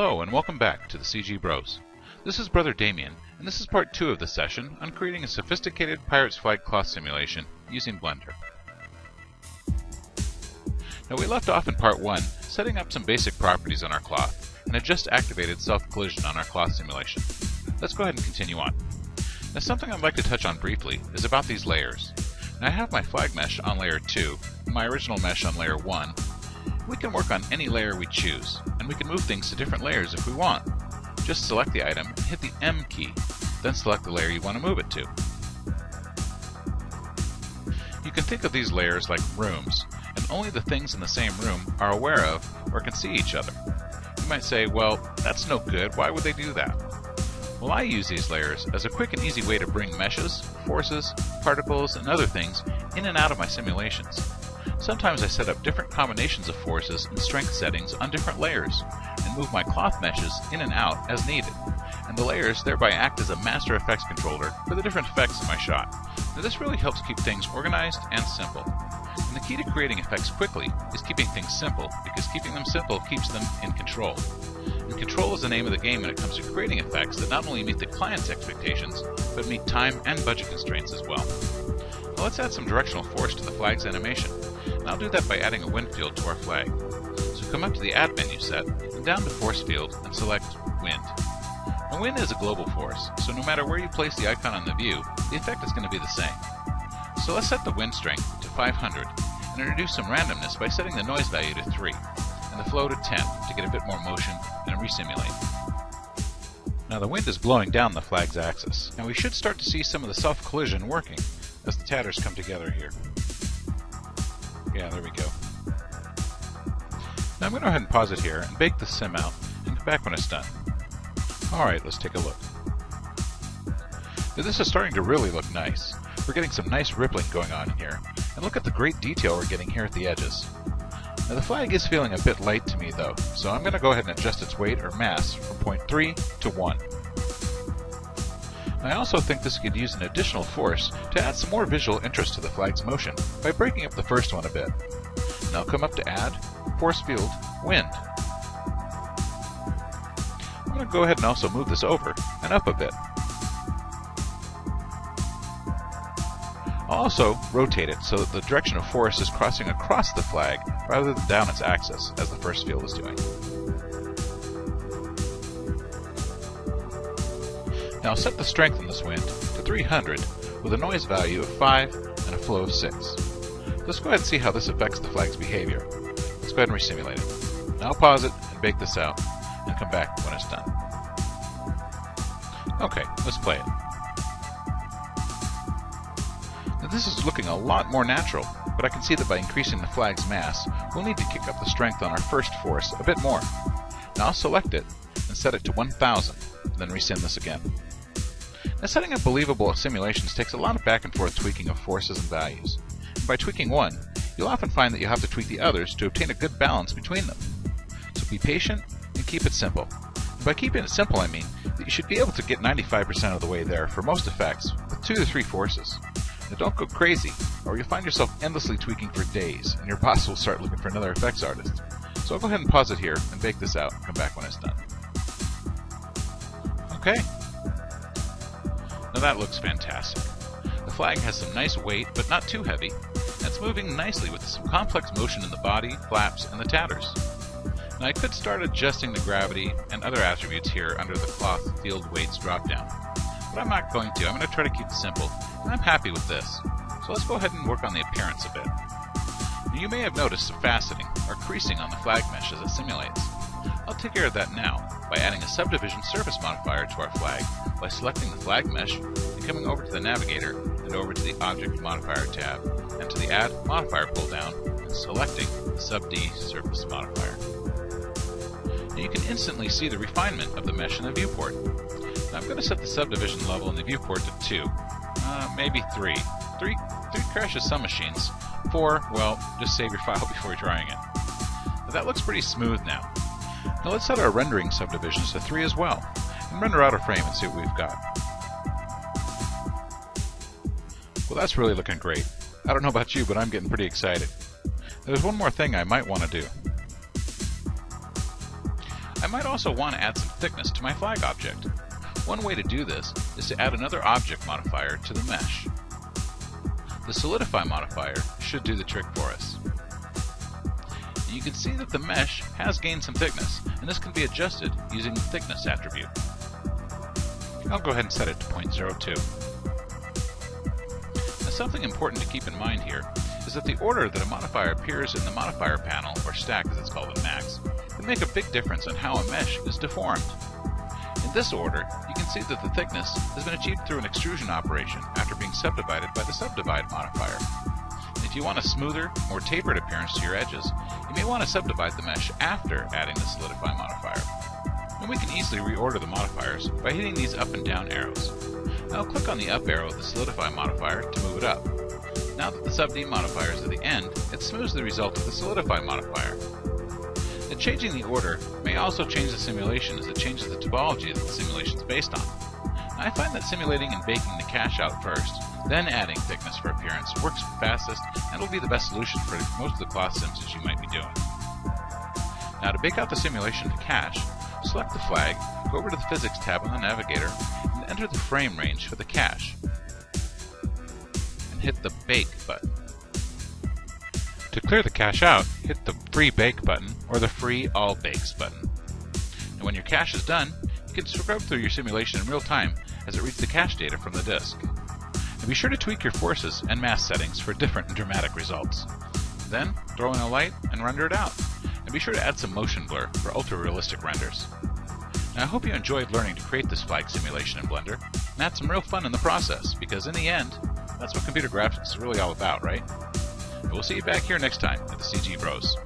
Hello and welcome back to the CG Bros. This is Brother Damien, and this is part 2 of the session on creating a sophisticated Pirate's Flag cloth simulation using Blender. Now we left off in part 1 setting up some basic properties on our cloth, and had just activated self-collision on our cloth simulation. Let's go ahead and continue on. Now something I'd like to touch on briefly is about these layers. Now I have my flag mesh on layer 2, and my original mesh on layer 1. We can work on any layer we choose, and we can move things to different layers if we want. Just select the item and hit the M key, then select the layer you want to move it to. You can think of these layers like rooms, and only the things in the same room are aware of or can see each other. You might say, well, that's no good, why would they do that? Well, I use these layers as a quick and easy way to bring meshes, forces, particles, and other things in and out of my simulations. Sometimes I set up different combinations of forces and strength settings on different layers, and move my cloth meshes in and out as needed, and the layers thereby act as a master effects controller for the different effects in my shot. Now this really helps keep things organized and simple. And the key to creating effects quickly is keeping things simple, because keeping them simple keeps them in control. And control is the name of the game when it comes to creating effects that not only meet the client's expectations, but meet time and budget constraints as well. Now let's add some directional force to the flag's animation. And I'll do that by adding a wind field to our flag. So come up to the Add menu set, and down to Force Field, and select Wind. Now wind is a global force, so no matter where you place the icon on the view, the effect is going to be the same. So let's set the wind strength to 500, and introduce some randomness by setting the noise value to 3, and the flow to 10 to get a bit more motion, and resimulate. Now the wind is blowing down the flag's axis, and we should start to see some of the self-collision working as the tatters come together here. Yeah, there we go. Now I'm going to go ahead and pause it here and bake the sim out and come back when it's done. Alright, let's take a look. Now this is starting to really look nice. We're getting some nice rippling going on here, and look at the great detail we're getting here at the edges. Now the flag is feeling a bit light to me though, so I'm going to go ahead and adjust its weight or mass from 0.3 to 1. I also think this could use an additional force to add some more visual interest to the flag's motion by breaking up the first one a bit. Now come up to Add, Force Field, Wind. I'm going to go ahead and also move this over and up a bit. I'll also rotate it so that the direction of force is crossing across the flag rather than down its axis, as the first field is doing. Now set the strength on this wind to 300 with a noise value of 5 and a flow of 6. Let's go ahead and see how this affects the flag's behavior. Let's go ahead and resimulate it. Now pause it and bake this out, and come back when it's done. Okay, let's play it. Now this is looking a lot more natural, but I can see that by increasing the flag's mass, we'll need to kick up the strength on our first force a bit more. Now I'll select it and set it to 1000, then resim this again. Now setting up believable simulations takes a lot of back and forth tweaking of forces and values. And by tweaking one, you'll often find that you'll have to tweak the others to obtain a good balance between them. So be patient and keep it simple. And by keeping it simple I mean that you should be able to get 95% of the way there for most effects with 2 to 3 forces. Now don't go crazy, or you'll find yourself endlessly tweaking for days, and your boss will start looking for another effects artist. So I'll go ahead and pause it here and bake this out and come back when it's done. Okay. Now that looks fantastic. The flag has some nice weight, but not too heavy, and it's moving nicely with some complex motion in the body, flaps, and the tatters. Now I could start adjusting the gravity and other attributes here under the cloth field weights dropdown, but I'm not going to. I'm going to try to keep it simple, and I'm happy with this. So let's go ahead and work on the appearance a bit. Now, you may have noticed some faceting or creasing on the flag mesh as it simulates. I'll take care of that now by adding a subdivision surface modifier to our flag by selecting the flag mesh and coming over to the navigator and over to the object modifier tab and to the add modifier pull down and selecting the sub-D surface modifier. Now you can instantly see the refinement of the mesh in the viewport. Now I'm going to set the subdivision level in the viewport to 2, maybe 3. 3 crashes some machines. 4, well, just save your file before trying it. Now that looks pretty smooth now. Now let's set our rendering subdivisions to 3 as well, and render out a frame and see what we've got. Well, that's really looking great. I don't know about you, but I'm getting pretty excited. There's one more thing I might want to do. I might also want to add some thickness to my flag object. One way to do this is to add another object modifier to the mesh. The solidify modifier should do the trick for us. You can see that the mesh has gained some thickness, and this can be adjusted using the thickness attribute. I'll go ahead and set it to 0.02. Now, something important to keep in mind here is that the order that a modifier appears in the modifier panel, or stack as it's called in Max, can make a big difference on how a mesh is deformed. In this order, you can see that the thickness has been achieved through an extrusion operation after being subdivided by the subdivide modifier. If you want a smoother, more tapered appearance to your edges, you may want to subdivide the mesh after adding the solidify modifier. And we can easily reorder the modifiers by hitting these up and down arrows. Now click on the up arrow of the solidify modifier to move it up. Now that the subd modifier is at the end, it smooths the result of the solidify modifier. And changing the order may also change the simulation as it changes the topology that the simulation is based on. Now, I find that simulating and baking the cache out first, then adding thickness for appearance works fastest and will be the best solution for most of the cloth sims that you might be doing. Now to bake out the simulation to cache, select the flag, go over to the Physics tab on the navigator, and enter the frame range for the cache. And hit the Bake button. To clear the cache out, hit the Free Bake button or the Free All Bakes button. And when your cache is done, you can scrub through your simulation in real time as it reads the cache data from the disk. And be sure to tweak your forces and mass settings for different and dramatic results. Then, throw in a light and render it out. And be sure to add some motion blur for ultra-realistic renders. Now, I hope you enjoyed learning to create this flag simulation in Blender, and had some real fun in the process, because in the end, that's what computer graphics is really all about, right? And we'll see you back here next time at the CG Bros.